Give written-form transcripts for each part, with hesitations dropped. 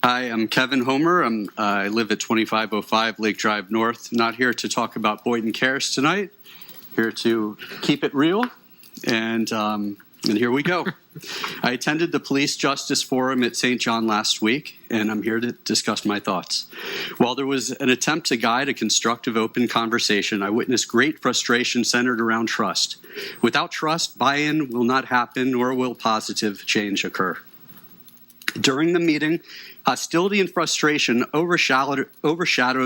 Hi, I'm Kevin Homer. I live at 2505 Lake Drive North. Not here to talk about Boynton Cares tonight. Here to keep it real, and here we go. I attended the Police Justice Forum at St. John last week, and I'm here to discuss my thoughts. While there was an attempt to guide a constructive, open conversation, I witnessed great frustration centered around trust. Without trust, buy-in will not happen, nor will positive change occur. During the meeting, hostility and frustration overshadowed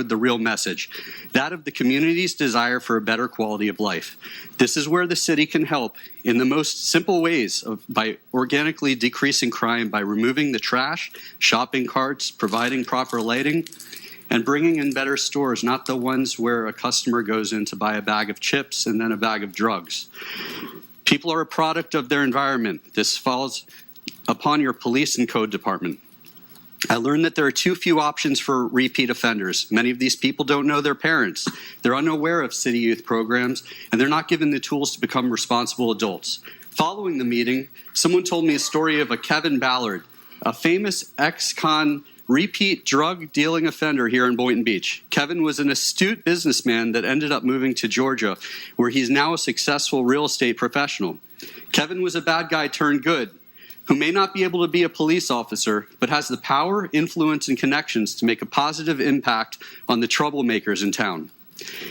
the real message, that of the community's desire for a better quality of life. This is where the city can help in the most simple ways by organically decreasing crime by removing the trash, shopping carts, providing proper lighting, and bringing in better stores, not the ones where a customer goes in to buy a bag of chips and then a bag of drugs. People are a product of their environment. This falls upon your police and code department. I learned that there are too few options for repeat offenders. Many of these people don't know their parents. They're unaware of city youth programs, and they're not given the tools to become responsible adults. Following the meeting, someone told me a story of a Kevin Ballard, a famous ex-con repeat drug dealing offender here in Boynton Beach. Kevin was an astute businessman that ended up moving to Georgia, where he's now a successful real estate professional. Kevin was a bad guy turned good, who may not be able to be a police officer, but has the power, influence, and connections to make a positive impact on the troublemakers in town.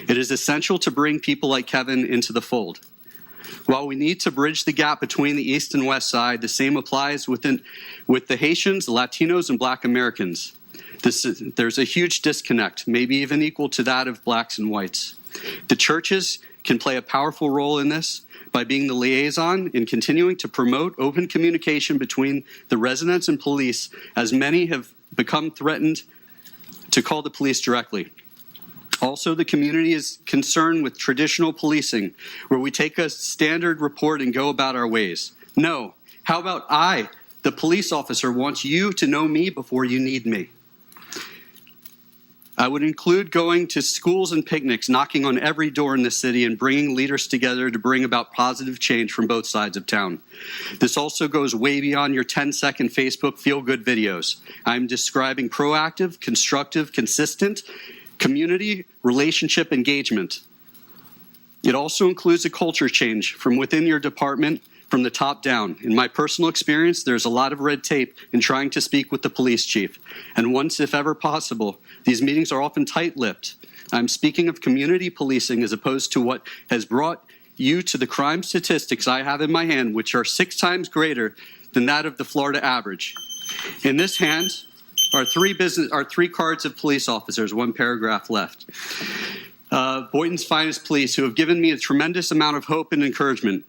It is essential to bring people like Kevin into the fold. While we need to bridge the gap between the East and West Side, the same applies with the Haitians, the Latinos, and Black Americans. There's a huge disconnect, maybe even equal to that of blacks and whites. The churches can play a powerful role in this by being the liaison in continuing to promote open communication between the residents and police, as many have become threatened to call the police directly. Also, the community is concerned with traditional policing, where we take a standard report and go about our ways. No, how about I, the police officer, want you to know me before you need me? I would include going to schools and picnics, knocking on every door in the city, and bringing leaders together to bring about positive change from both sides of town. This also goes way beyond your 10-second Facebook feel-good videos. I'm describing proactive, constructive, consistent community relationship engagement. It also includes a culture change from within your department, from the top down. In my personal experience, there's a lot of red tape in trying to speak with the police chief. And once, if ever possible, these meetings are often tight-lipped. I'm speaking of community policing as opposed to what has brought you to the crime statistics I have in my hand, which are 6 times greater than that of the Florida average. In this hand are three cards of police officers, 1 paragraph left. Boynton's finest police, who have given me a tremendous amount of hope and encouragement.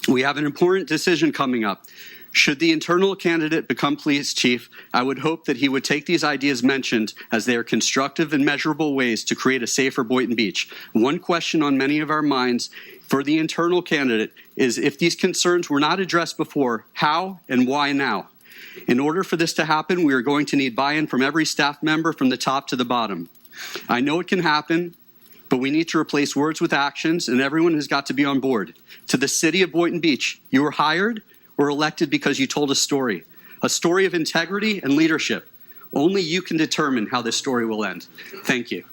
We have an important decision coming up. Should the internal candidate become police chief, I would hope that he would take these ideas mentioned as they are constructive and measurable ways to create a safer Boynton Beach. One question on many of our minds for the internal candidate is, if these concerns were not addressed before, how and why now? In order for this to happen, we are going to need buy-in from every staff member from the top to the bottom. I know it can happen, but we need to replace words with actions, and everyone has got to be on board. To the city of Boynton Beach, you were hired or elected because you told a story of integrity and leadership. Only you can determine how this story will end. Thank you.